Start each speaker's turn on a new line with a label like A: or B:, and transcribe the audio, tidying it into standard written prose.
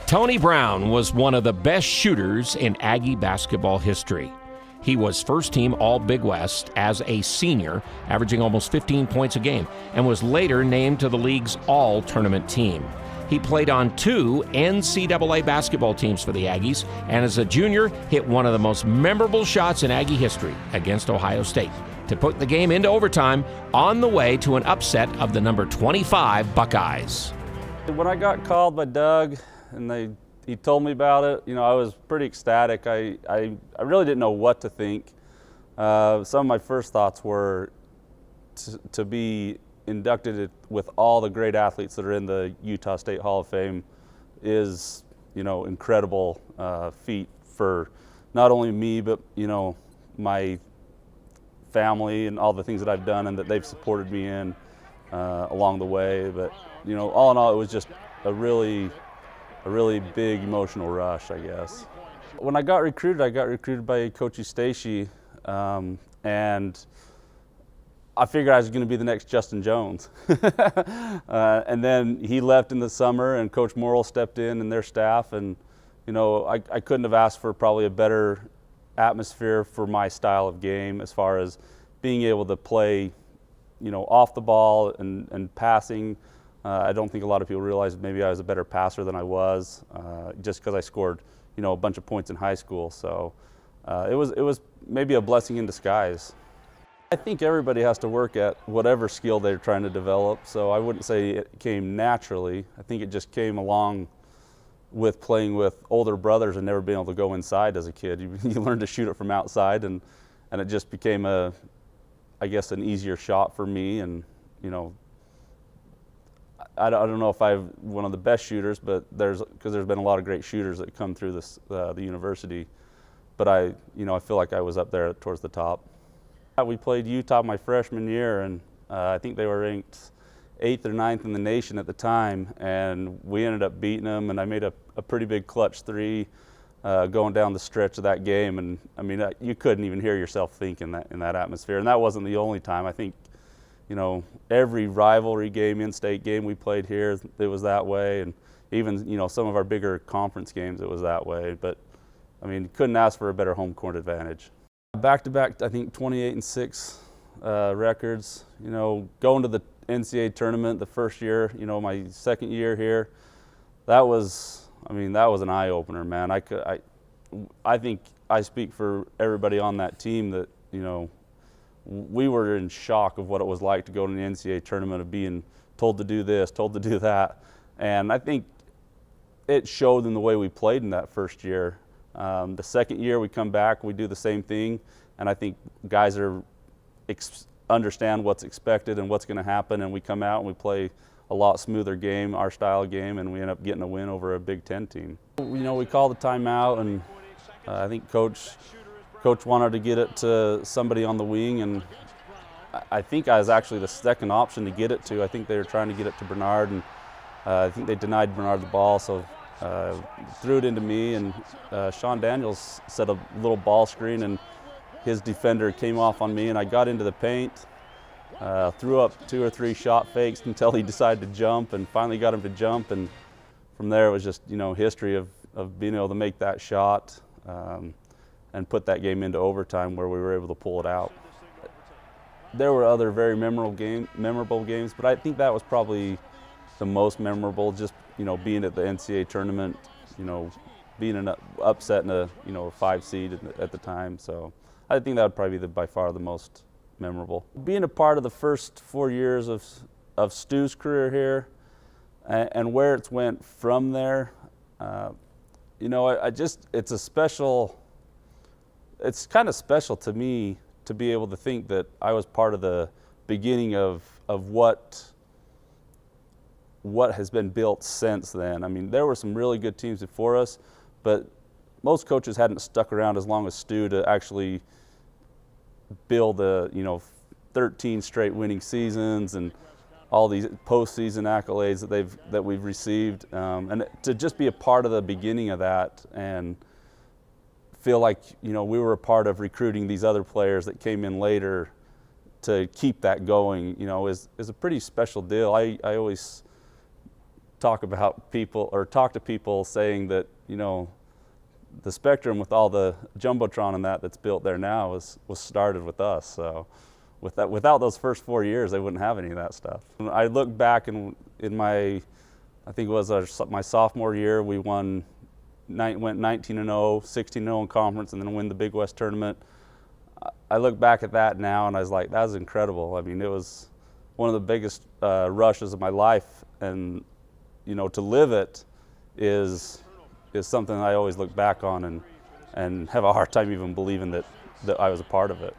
A: Tony Brown was one of the best shooters in Aggie basketball history. He was first team All-Big West as a senior, averaging almost 15 points a game, and was later named to the league's All-Tournament team. He played on 2 NCAA basketball teams for the Aggies, and as a junior, hit one of the most memorable shots in Aggie history against Ohio State to put the game into overtime on the way to an upset of the number 25 Buckeyes.
B: When I got called by Doug and he told me about it, I was pretty ecstatic. I really didn't know what to think. Some of my first thoughts were to be inducted with all the great athletes that are in the Utah State Hall of Fame is, incredible feat for not only me, but, my family and all the things that I've done and that they've supported me in along the way. But, all in all, it was just a really big emotional rush, I guess. When I got recruited by Coach Eustachy, and I figured I was going to be the next Justin Jones. And then he left in the summer, and Coach Morrill stepped in and their staff, and I couldn't have asked for probably a better atmosphere for my style of game as far as being able to play, off the ball and passing. I don't think a lot of people realize maybe I was a better passer than I was, just because I scored, a bunch of points in high school. So it was maybe a blessing in disguise. I think everybody has to work at whatever skill they're trying to develop. So I wouldn't say it came naturally. I think it just came along with playing with older brothers and never being able to go inside as a kid. You learn to shoot it from outside, and it just became an easier shot for me. And I don't know if I'm one of the best shooters, but because there's been a lot of great shooters that come through the university. But I feel like I was up there towards the top. We played Utah my freshman year, and I think they were ranked 8th or 9th in the nation at the time, and we ended up beating them, and I made a pretty big clutch 3 going down the stretch of that game. And you couldn't even hear yourself think in that atmosphere. And that wasn't the only time. I think every rivalry game, in-state game we played here, it was that way. And even, some of our bigger conference games, it was that way. But, couldn't ask for a better home court advantage. Back-to-back, I think 28-6 records. Going to the NCAA tournament the first year, my second year here, that was an eye-opener, man. I think I speak for everybody on that team that, we were in shock of what it was like to go to the NCAA tournament, of being told to do this, told to do that. And I think it showed in the way we played in that first year. The second year we come back, we do the same thing, and I think guys understand what's expected and what's going to happen, and we come out and we play a lot smoother game, our style game, and we end up getting a win over a Big Ten team. We called the timeout, and I think Coach wanted to get it to somebody on the wing, and I think I was actually the second option to get it to. I think they were trying to get it to Bernard, and I think they denied Bernard the ball, so threw it into me, and Sean Daniels set a little ball screen, and his defender came off on me, and I got into the paint, threw up 2 or 3 shot fakes until he decided to jump, and finally got him to jump, and from there it was just history of being able to make that shot and put that game into overtime where we were able to pull it out. There were other very memorable games, but I think that was probably the most memorable, just being at the NCAA tournament, being an upset in a 5 seed at the time. So I think that would probably be by far the most memorable. Being a part of the first 4 years of Stu's career here, and where it's went from there, it's kind of special to me to be able to think that I was part of the beginning of what has been built since then. There were some really good teams before us, but most coaches hadn't stuck around as long as Stu to actually build 13 straight winning seasons and all these postseason accolades that we've received, and to just be a part of the beginning of that and feel like we were a part of recruiting these other players that came in later to keep that going, is a pretty special deal. I always talk to people saying that, you know, the Spectrum with all the Jumbotron and that's built there now was started with us. So without those first 4 years, they wouldn't have any of that stuff. I look back in my, I think it was my sophomore year, we went 19-0, 16-0 in conference, and then win the Big West tournament. I look back at that now and I was like, that was incredible. I mean, it was one of the biggest rushes of my life, and you know, to live it is something I always look back on and have a hard time even believing that I was a part of it.